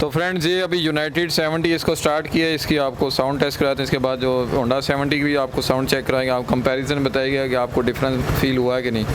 तो फ्रेंड्स ये अभी यूनाइटेड 70 इसको स्टार्ट किया है, इसकी आपको साउंड टेस्ट कराते हैं। इसके बाद जो होंडा 70 की भी आपको साउंड चेक कराएंगे, आप कंपैरिजन बताइएगा कि आपको डिफरेंस फील हुआ है कि नहीं।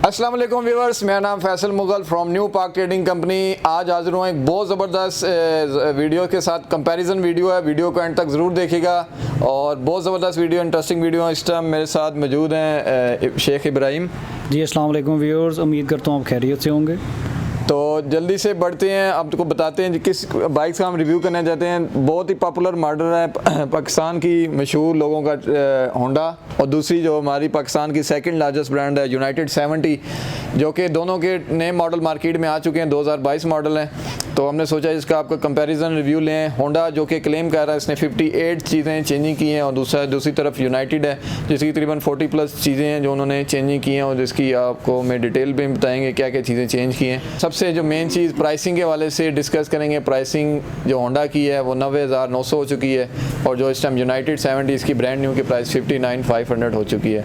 अस्सलाम वालेकुम व्यूअर्स, मेरा नाम फैसल मुगल फ्रॉम न्यू पाक ट्रेडिंग कंपनी। आज हाजिर हुआ एक बहुत ज़बरदस्त वीडियो के साथ। कंपैरिजन वीडियो है, वीडियो को एंड तक ज़रूर देखिएगा और बहुत ज़बरदस्त वीडियो, इंटरेस्टिंग वीडियो है। इस टाइम मेरे साथ मौजूद हैं शेख इब्राहिम जी। अस्सलाम वालेकुम व्यूअर्स, उम्मीद करता हूँ आप खैरियत से होंगे। तो जल्दी से बढ़ते हैं, आपको बताते हैं किस बाइक्स का हम रिव्यू करने जाते हैं। बहुत ही पॉपुलर मॉडल है पाकिस्तान की मशहूर लोगों का होंडा, और दूसरी जो हमारी पाकिस्तान की सेकंड लार्जेस्ट ब्रांड है यूनाइटेड 70, जो कि दोनों के नए मॉडल मार्केट में आ चुके हैं, 2022 मॉडल हैं। तो हमने सोचा इसका आपका कंपैरिजन रिव्यू लें। होंडा जो कि क्लेम कर रहा है इसने 58 चीज़ें चेंजिंग की हैं, और दूसरी तरफ यूनाइटेड है जिसकी तकरीबन 40+ चीज़ें हैं जो उन्होंने चेंजिंग की हैं, और जिसकी आपको मैं डिटेल में बताएंगे क्या क्या चीज़ें चेंज की हैं। सबसे जो मेन चीज़ प्राइसिंग के हवाले से डिस्कस करेंगे। प्राइसिंग जो होंडा की है वो 90,900 हो चुकी है, और जो इस टाइम यूनाइटेड 70 इसकी ब्रांड न्यू की प्राइस 59,500 हो चुकी है।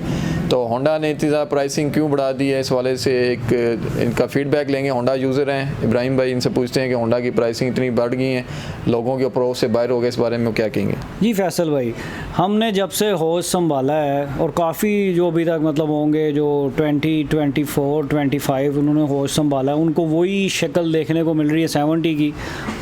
तो होंडा ने इतनी ज़्यादा प्राइसिंग क्यों बढ़ा दी है, इस वाले से एक इनका फीडबैक लेंगे। होंडा यूज़र हैं इब्राहिम भाई, इनसे पूछते हैं कि होंडा की प्राइसिंग इतनी बढ़ गई है, लोगों के अप्रोच से बाहर हो गए, इस बारे में क्या कहेंगे? जी फैसल भाई, हमने जब से होश संभाला है और काफ़ी जो अभी तक मतलब होंगे जो 24-25 उन्होंने होश संभाला है, उनको वही शक्ल देखने को मिल रही है 70 की,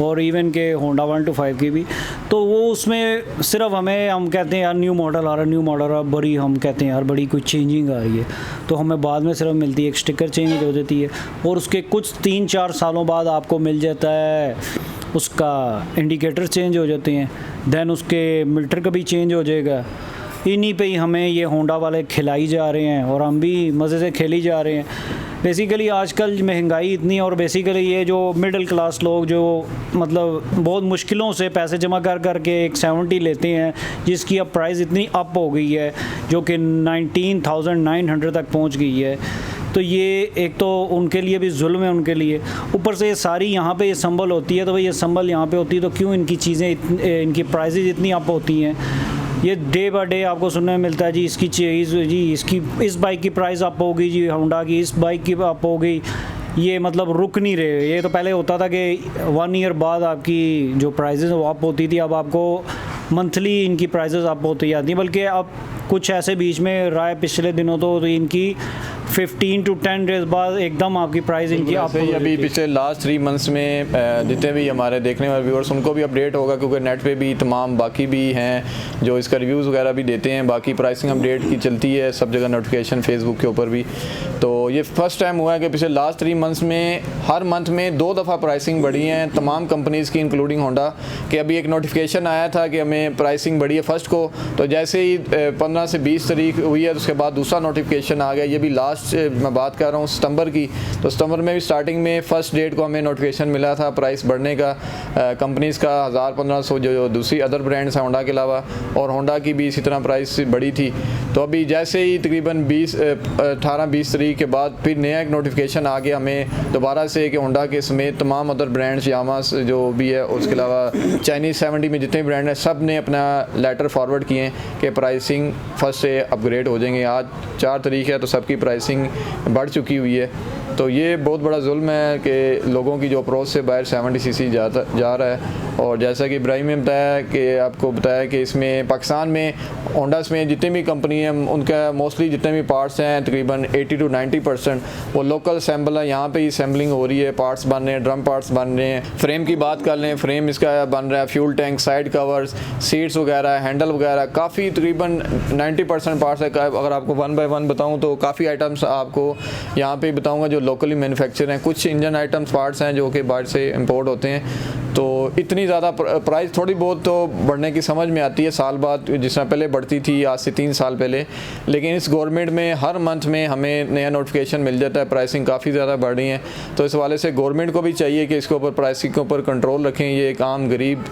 और इवन के होंडा 125 की भी। तो वो उसमें सिर्फ हम कहते हैं यार न्यू मॉडल आ रहा है, न्यू मॉडल आ रहा है, बड़ी हम कहते हैं यार बड़ी कुछ चेंजिंग आ रही है। तो हमें बाद में सिर्फ मिलती है एक स्टिकर चेंज हो जाती है, और उसके कुछ 3-4 सालों बाद आपको मिल जाता है उसका इंडिकेटर चेंज हो जाते हैं, देन उसके मीटर का भी चेंज हो जाएगा। इन्हीं पे ही हमें ये होंडा वाले खिलाई जा रहे हैं और हम भी मज़े से खेली जा रहे हैं। बेसिकली आजकल महंगाई इतनी, और बेसिकली ये जो मिडिल क्लास लोग जो मतलब बहुत मुश्किलों से पैसे जमा कर करके एक 70 लेते हैं, जिसकी अब प्राइस इतनी अप हो गई है जो कि 19,900 तक पहुंच गई है। तो ये एक तो उनके लिए भी जुल्म है उनके लिए, ऊपर से ये सारी यहाँ पे ये संभल होती है। तो भाई ये संभल यहाँ पे होती है तो क्यों इनकी चीज़ें इनकी प्राइसेस इतनी अप होती हैं। ये डे बाय डे आपको सुनने में मिलता है जी इसकी चीज़, जी इसकी इस बाइक की प्राइस अप हो गई, जी होंडा की इस बाइक की अप हो गई। ये मतलब रुक नहीं रहे। ये तो पहले होता था कि 1 ईयर बाद आपकी जो प्राइसेस वो अप होती थी, अब आपको मंथली इनकी प्राइसेस अप होती जाती हैं। बल्कि अब कुछ ऐसे बीच में रहा है पिछले दिनों तो इनकी 15 to 10 डेज़ बाद एकदम आपकी प्राइस इनकी अप हो। अभी पिछले लास्ट 3 मंथ्स में जितने भी हमारे देखने वाले व्यूअर्स उनको भी अपडेट होगा, क्योंकि नेट पे भी तमाम बाकी भी हैं जो इसका रिव्यूज़ वगैरह भी देते हैं। बाकी प्राइसिंग अपडेट की चलती है सब जगह, नोटिफिकेशन फेसबुक के ऊपर भी। तो ये फर्स्ट टाइम हुआ है कि पिछले लास्ट 3 मंथ्स में हर मंथ में 2 दफ़ा प्राइसिंग बढ़ी है तमाम कंपनीज़ की, इंक्लूडिंग होंडा। कि अभी एक नोटिफिकेशन आया था कि हमें प्राइसिंग बढ़ी है फर्स्ट को, तो जैसे ही 15 से 20 तारीख हुई है उसके बाद दूसरा नोटिफिकेशन आ गया। ये भी लास्ट मैं बात कर रहा हूँ सितंबर की, तो सितंबर में भी स्टार्टिंग में फर्स्ट डेट को हमें नोटिफिकेशन मिला था प्राइस बढ़ने का कंपनीज़ का 1,000-1,500 जो दूसरी अदर ब्रांड्स हैं होंडा के अलावा, और होंडा की भी इसी तरह प्राइस बढ़ी थी। तो अभी जैसे ही तकरीबन 18-20 तारीख के बाद फिर नया एक नोटिफिकेशन आ गया हमें दोबारा से कि होंडा के समेत तमाम अदर ब्रांड्स यामास जो भी है, उसके अलावा चाइनीज़ 70 में जितने ब्रांड हैं सब ने अपना लेटर फॉरवर्ड किए हैं कि प्राइसिंग फर्स्ट से अपग्रेड हो जाएंगे। आज 4 तारीख है तो सबकी प्राइसिंग बढ़ चुकी हुई है। तो ये बहुत बड़ा जुल्म है कि लोगों की जो अप्रोच से बाहर 70 सीसी जा रहा है। और जैसा कि इब्राहिम ने बताया कि आपको बताया कि इसमें पाकिस्तान में होंडास में जितनी भी कंपनी हैं उनका मोस्टली जितने भी पार्ट्स हैं तकरीबन 80 to 90% वो लोकल असेंबल है। यहाँ पे ही असेंबलिंग हो रही है, पार्ट्स बन रहे हैं, ड्रम पार्ट्स बन रहे हैं। फ्रेम की बात कर लें, फ्रेम इसका बन रहा है, fuel tank, side covers, seats वगैरह, हैंडल वगैरह, काफ़ी तकरीबन 90% पार्ट्स है। अगर आपको 1 by 1 बताऊँ तो काफ़ी आइटम्स आपको यहाँ पे बताऊँगा जो लोकली मैन्युफैक्चर हैं। कुछ इंजन आइटम्स पार्ट्स हैं जो कि बाहर से इंपोर्ट होते हैं। तो इतनी ज़्यादा प्राइस थोड़ी बहुत तो बढ़ने की समझ में आती है साल बाद, जिस तरह पहले बढ़ती थी आज से 3 साल पहले। लेकिन इस गवर्नमेंट में हर मंथ में हमें नया नोटिफिकेशन मिल जाता है, प्राइसिंग काफ़ी ज़्यादा बढ़ रही है। तो इस हवाले से गवर्नमेंट को भी चाहिए कि इसके ऊपर प्राइसिंग के ऊपर कंट्रोल रखें। ये एक आम गरीब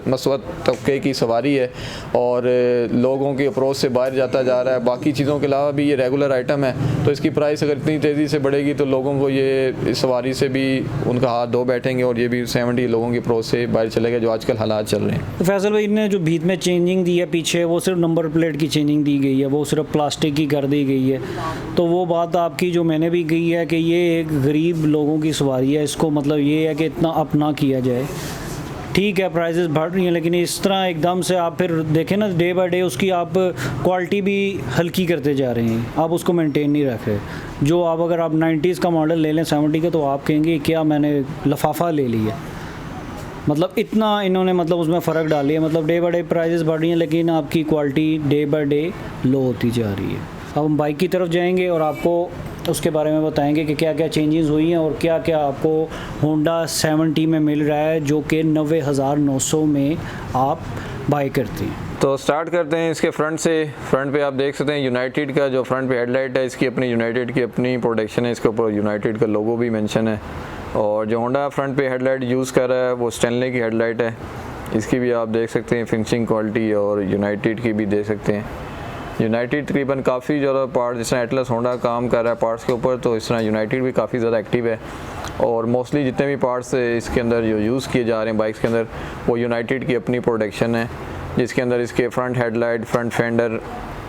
मसवत तबके की सवारी है और लोगों की अप्रोच से बाहर जाता जा रहा है। बाकी चीज़ों के अलावा भी ये रेगुलर आइटम है, तो इसकी प्राइस अगर इतनी तेज़ी से बढ़ेगी तो लोगों को ये सवारी से भी उनका हाथ धो बैठेंगे और ये भी 70 लोगों की अप्रोच से बाहर चलेगा जो आजकल हालात चल रहे हैं। फैसल भाई ने जो बीच में चेंजिंग दी है पीछे, वो सिर्फ नंबर प्लेट की चेंजिंग दी गई है, वो सिर्फ प्लास्टिक की कर दी गई है। तो वो बात आपकी जो मैंने भी कही है कि ये एक गरीब लोगों की सवारी है, इसको मतलब ये है कि इतना अप ना किया जाए। ठीक है प्राइसेस बढ़ रही हैं, लेकिन इस तरह एकदम से आप फिर देखें ना डे बाय डे उसकी आप क्वालिटी भी हल्की करते जा रहे हैं, आप उसको मेंटेन नहीं रख रहे। जो आप अगर आप 90s का मॉडल ले लें 70 का, तो आप कहेंगे क्या मैंने लफाफा ले लिया। मतलब इतना इन्होंने मतलब उसमें फ़र्क डाली है। मतलब डे बाय डे प्राइसेस बढ़ रही हैं, लेकिन आपकी क्वालिटी डे बाय डे लो होती जा रही है। अब हम बाइक की तरफ जाएंगे और आपको उसके बारे में बताएंगे कि क्या क्या चेंजेस हुई हैं और क्या क्या आपको होंडा 70 में मिल रहा है जो कि 90,900 में आप बाई करते हैं। तो स्टार्ट करते हैं इसके फ्रंट से। फ्रंट पे आप देख सकते हैं यूनाइटेड का जो फ्रंट पे हेडलाइट है, इसकी अपनी यूनाइटेड की अपनी प्रोडक्शन है, इसके ऊपर यूनाइटेड का लोगो भी मेंशन है। और जो होंडा फ्रंट पे हेडलाइट यूज़ कर रहा है वो स्टेनले की हेडलाइट है। इसकी भी आप देख सकते हैं फिनिशिंग क्वालिटी, और यूनाइटेड की भी देख सकते हैं। यूनाइटेड तकरीबन काफ़ी ज़्यादा पार्ट, जिस तरह एटलस होंडा काम कर रहा है पार्ट्स के ऊपर, तो इस तरह यूनाइटेड भी काफ़ी ज़्यादा एक्टिव है। और मोस्टली जितने भी पार्ट्स इसके अंदर जो यूज़ किए जा रहे हैं बाइक्स के अंदर, वो यूनाइटेड की अपनी प्रोडक्शन है, जिसके अंदर इसके फ्रंट हेडलाइट, फ्रंट फेंडर,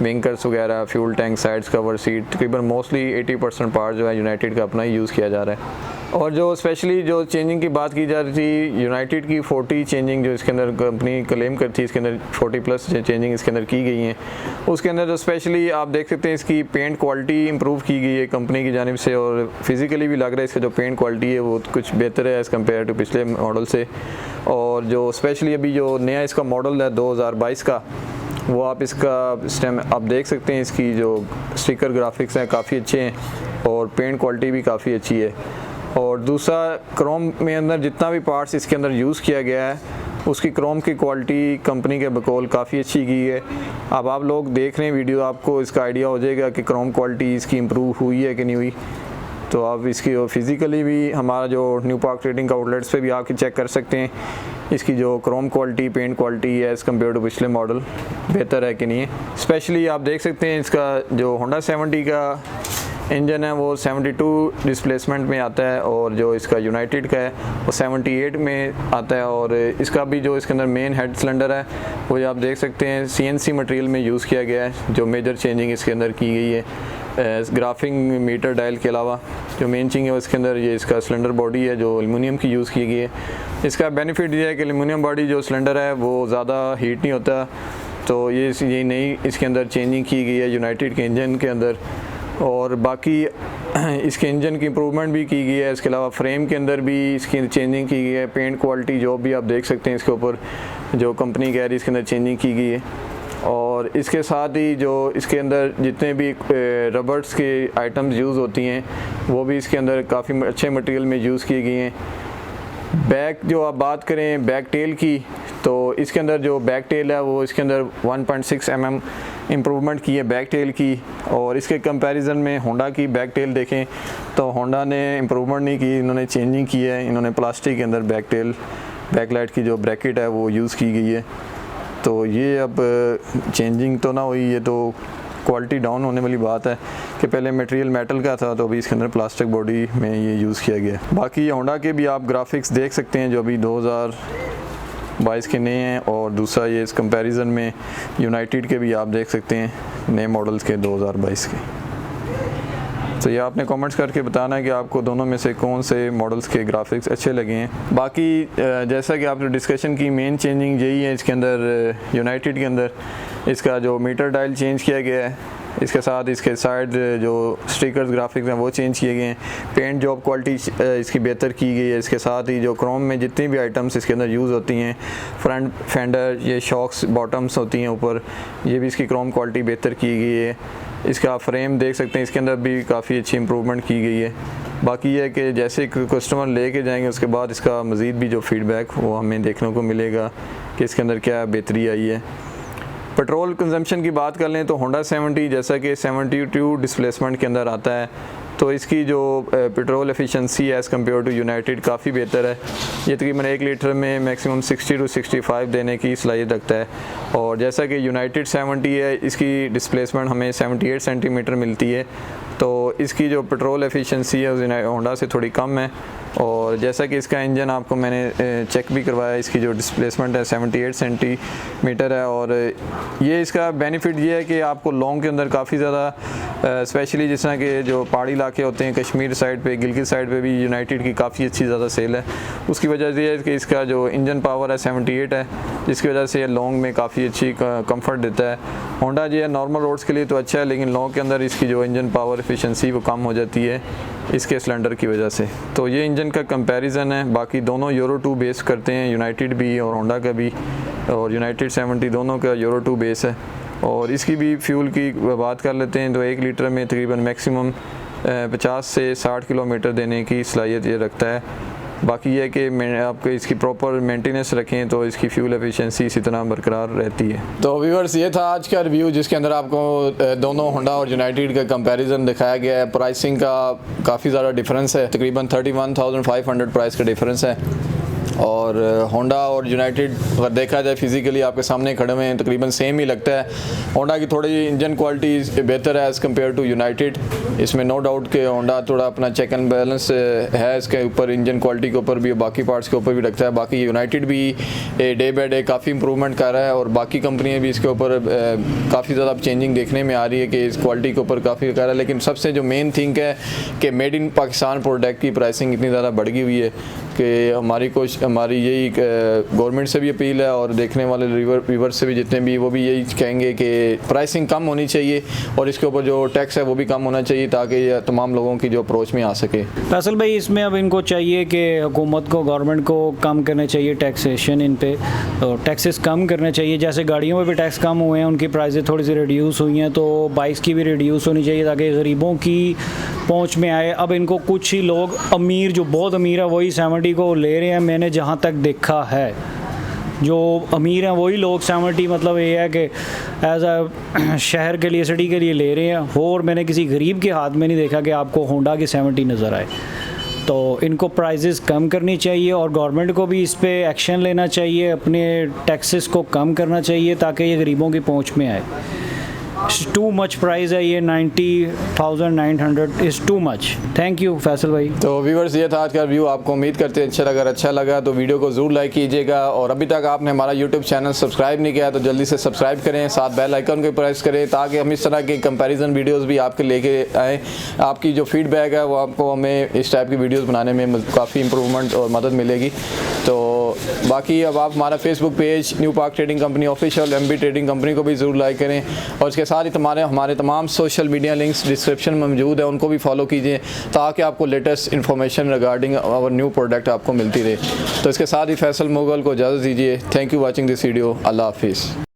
विंकर्स वगैरह, fuel tank, sides cover, seat, तकरीबन मोस्टली 80% पार्ट जो है यूनाइटेड का अपना ही यूज़ किया जा रहा है। और जो स्पेशली जो चेंजिंग की बात की जा रही थी, यूनाइटेड की 40 चेंजिंग जो इसके अंदर कंपनी क्लेम करती है, इसके अंदर 40+ चेंजिंग इसके अंदर की गई हैं। उसके अंदर जो स्पेशली आप देख सकते हैं इसकी पेंट क्वालिटी इंप्रूव की गई है कंपनी की जानिब से, और फिज़िकली भी लग रहा है इसका जो पेंट क्वालिटी है वो कुछ बेहतर है एज़ कम्पेयर टू पिछले मॉडल से। और जो स्पेशली अभी जो नया इसका मॉडल है 2022 का, वो आप इसका स्टेम आप देख सकते हैं, इसकी जो स्टिकर ग्राफिक्स हैं काफ़ी अच्छे हैं और पेंट क्वालिटी भी काफ़ी अच्छी है। और दूसरा, क्रोम में अंदर जितना भी पार्ट्स इसके अंदर यूज़ किया गया है उसकी क्रोम की क्वालिटी कंपनी के बकौल काफ़ी अच्छी की है। अब आप लोग देख रहे हैं वीडियो, आपको इसका आइडिया हो जाएगा कि क्रोम क्वालिटी इसकी इम्प्रूव हुई है कि नहीं हुई। तो आप इसकी फिज़िकली भी हमारा जो न्यू पार्क ट्रेडिंग का आउटलेट्स पे भी आके चेक कर सकते हैं इसकी जो क्रोम क्वालिटी, पेंट क्वालिटी है एज़ कम्पेयर टू पिछले मॉडल बेहतर है कि नहीं है। स्पेशली आप देख सकते हैं इसका जो होंडा 70 का इंजन है वो 72 डिस्प्लेसमेंट में आता है, और जो इसका यूनाइटेड का है वो 78 में आता है। और इसका भी जो इसके अंदर मेन हेड सिलेंडर है वो आप देख सकते हैं CNC मटेरियल में यूज़ किया गया है। जो मेजर चेंजिंग इसके अंदर की गई है ग्राफिंग मीटर डायल के अलावा, जो मेन चीज़ है उसके अंदर ये इसका सिलेंडर बॉडी है जो एल्युमिनियम की यूज़ की गई है। इसका बेनिफिट ये है कि एल्युमिनियम बॉडी जो सिलेंडर है वो ज़्यादा हीट नहीं होता, तो ये नई इसके अंदर चेंजिंग की गई है यूनाइटेड के इंजन के अंदर। और बाकी इसके इंजन की इम्प्रूवमेंट भी की गई है। इसके अलावा फ्रेम के अंदर भी इसकी चेंजिंग की गई है। पेंट क्वालिटी जो भी आप देख सकते हैं इसके ऊपर जो कंपनी कह रही है इसके अंदर चेंजिंग की गई है। और इसके साथ ही जो इसके अंदर जितने भी रबर्स के आइटम्स यूज़ होती हैं वो भी इसके अंदर काफ़ी अच्छे मटेरियल में यूज़ की गई हैं। बैक जो आप बात करें बैक टेल की, तो इसके अंदर जो बैक टेल है वो इसके अंदर 1.6 mm इम्प्रूवमेंट की है बैक टेल की। और इसके कंपैरिजन में होंडा की बैक टेल देखें तो होंडा ने इम्प्रूवमेंट नहीं की, इन्होंने चेंजिंग की है। इन्होंने प्लास्टिक के अंदर बैक टेल, बैकलाइट की जो ब्रैकेट है वो यूज़ की गई है। तो ये अब चेंजिंग तो ना हुई, ये तो क्वालिटी डाउन होने वाली बात है कि पहले मटेरियल मेटल का था तो अभी इसके अंदर प्लास्टिक बॉडी में ये यूज़ किया गया है। बाकी होंडा के भी आप ग्राफिक्स देख सकते हैं जो अभी 2022 के नए हैं, और दूसरा ये इस कंपैरिजन में यूनाइटेड के भी आप देख सकते हैं नए मॉडल्स के 2022 के। तो ये आपने कमेंट्स करके बताना है कि आपको दोनों में से कौन से मॉडल्स के ग्राफिक्स अच्छे लगे हैं। बाकी जैसा कि आपने डिस्कशन की, मेन चेंजिंग यही है इसके अंदर, यूनाइटेड के अंदर इसका जो मीटर डायल चेंज किया गया है, इसके साथ इसके साइड जो स्टिकर्स ग्राफिक्स हैं वो चेंज किए गए हैं, पेंट जॉब क्वालिटी इसकी बेहतर की गई है। इसके साथ ही जो क्रोम में जितनी भी आइटम्स इसके अंदर यूज़ होती हैं, फ्रंट फेंडर, ये शॉक्स बॉटम्स होती हैं ऊपर, ये भी इसकी क्रोम क्वालिटी बेहतर की गई है। इसका फ्रेम देख सकते हैं, इसके अंदर भी काफ़ी अच्छी इंप्रूवमेंट की गई है। बाकी ये है कि जैसे कस्टमर लेके जाएंगे उसके बाद इसका मज़ीद भी जो फीडबैक वो हमें देखने को मिलेगा कि इसके अंदर क्या बेहतरी आई है। पेट्रोल कंजम्पशन की बात कर लें तो होंडा 70 जैसा कि 72 डिस्प्लेसमेंट के अंदर आता है, तो इसकी जो पेट्रोल एफिशिएंसी है एज़ कम्पेयर टू यूनाइटेड काफ़ी बेहतर है। ये तकरीबन 1 लीटर में मैक्सिमम 60 to 65 देने की सलाहियत रखता है। और जैसा कि यूनाइटेड 70 है, इसकी डिस्प्लेसमेंट हमें 78 सेंटीमीटर मिलती है, तो इसकी जो पेट्रोल एफिशिएंसी है होंडा से थोड़ी कम है। और जैसा कि इसका इंजन आपको मैंने चेक भी करवाया, इसकी जो डिस्प्लेसमेंट है 78 सेंटीमीटर है। और ये इसका बेनिफिट ये है कि आपको लॉन्ग के अंदर काफ़ी ज़्यादा स्पेशली जिस तरह के जो पहाड़ी इलाके होते हैं, कश्मीर साइड पे, गिलगित साइड पे भी यूनाइटेड की काफ़ी अच्छी ज़्यादा सेल है। उसकी वजह से ये है कि इसका जो इंजन पावर है 78 है, जिसकी वजह से ये लॉन्ग में काफ़ी अच्छी कंफर्ट देता है। होंडा जो है नॉर्मल रोड्स के लिए तो अच्छा है, लेकिन लॉन्ग के अंदर इसकी जो इंजन पावर एफिशिएंसी वो कम हो जाती है इसके सिलेंडर की वजह से। तो ये इंजन का कंपैरिजन है। बाकी दोनों यूरो 2 बेस करते हैं, यूनाइटेड भी और होंडा का भी, और यूनाइटेड 70 दोनों का यूरो 2 बेस है। और इसकी भी फ्यूल की बात कर लेते हैं तो 1 लीटर में तकरीबन मैक्सिमम 50 से 60 किलोमीटर देने की सलाहियत ये रखता है। बाकी ये है कि आपको इसकी प्रॉपर मेंटेनेंस रखें तो इसकी फ्यूल एफिशिएंसी इसी तरह बरकरार रहती है। तो व्यूअर्स, ये था आज का रिव्यू जिसके अंदर आपको दोनों होंडा और यूनाइटेड का कंपैरिजन दिखाया गया है। प्राइसिंग का काफ़ी ज़्यादा डिफरेंस है, तकरीबन 31,500 प्राइस का डिफरेंस है। और होंडा और यूनाइटेड अगर देखा जाए फिज़िकली आपके सामने खड़े हुए हैं, तकरीबन सेम ही लगता है। होंडा की थोड़ी इंजन क्वालिटी बेहतर है एज़ कम्पेयर टू यूनाइटेड, इसमें नो डाउट कि होंडा थोड़ा अपना चेक एंड बैलेंस है इसके ऊपर, इंजन क्वालिटी के ऊपर भी, बाकी पार्ट्स के ऊपर भी रखता है। बाकी यूनाइटेड भी डे बाई डे काफ़ी इंप्रूवमेंट कर रहा है, और बाकी कंपनियाँ भी इसके ऊपर काफ़ी ज़्यादा चेंजिंग देखने में आ रही है कि इस क्वालिटी के ऊपर काफ़ी कर रहा है। लेकिन सबसे जो मेन थिंग है कि मेड इन पाकिस्तान प्रोडक्ट की प्राइसिंग इतनी ज़्यादा बढ़ गई हुई है कि हमारी यही गवर्नमेंट से भी अपील है, और देखने वाले व्यूअर्स से भी जितने भी, वो भी यही कहेंगे कि प्राइसिंग कम होनी चाहिए और इसके ऊपर जो टैक्स है वो भी कम होना चाहिए, ताकि तमाम लोगों की जो अप्रोच में आ सके। फैसल भाई, इसमें अब इनको चाहिए कि हुकूमत को, गवर्नमेंट को कम करने चाहिए टैक्सेशन इन पे, तो टैक्सेस कम करने चाहिए। जैसे गाड़ियों में भी टैक्स कम हुए हैं, उनकी प्राइसें थोड़ी सी रिड्यूस हुई हैं, तो बाइक्स की भी रिड्यूस होनी चाहिए ताकि गरीबों की पहुंच में आए। अब इनको कुछ ही लोग अमीर, जो बहुत अमीर है, वही 70 को ले रहे हैं। मैंने जहां तक देखा है, जो अमीर हैं वही लोग 70, मतलब ये है कि एज अ शहर के लिए, सिटी के लिए ले रहे हैं। और मैंने किसी गरीब के हाथ में नहीं देखा कि आपको होंडा की 70 नज़र आए। तो इनको प्राइसेस कम करनी चाहिए, और गवर्नमेंट को भी इस पे एक्शन लेना चाहिए, अपने टैक्सेस को कम करना चाहिए ताकि ये गरीबों की पहुंच में आए। टू मच प्राइस है ये, 90,900 is too much. Thank you Faisal भाई। तो व्यूअर्स, ये था आज का रिव्यू। आपको उम्मीद करते हैं अच्छा लगा तो वीडियो को ज़रूर लाइक कीजिएगा, और अभी तक आपने हमारा यूट्यूब चैनल सब्सक्राइब नहीं किया तो जल्दी से सब्सक्राइब करें, साथ बेल आइकन को प्रेस करें, ताकि हम इस तरह के कंपैरिजन वीडियोस भी आपके लेके आएँ। आपकी जो फीडबैक है वो आपको हमें इस टाइप की वीडियोस बनाने में काफ़ी इंप्रूवमेंट और मदद मिलेगी। तो बाकी अब आप हमारा Facebook page new park trading company official, MB trading company को भी ज़रूर लाइक करें, और इसके साथ ही हमारे तमाम सोशल मीडिया लिंक्स डिस्क्रिप्शन में मौजूद है, उनको भी फॉलो कीजिए ताकि आपको latest information regarding our new product आपको मिलती रहे। तो इसके साथ ही फैसल मुगल को इजाज़त दीजिए। Thank you watching this video. अल्लाह हाफिज़।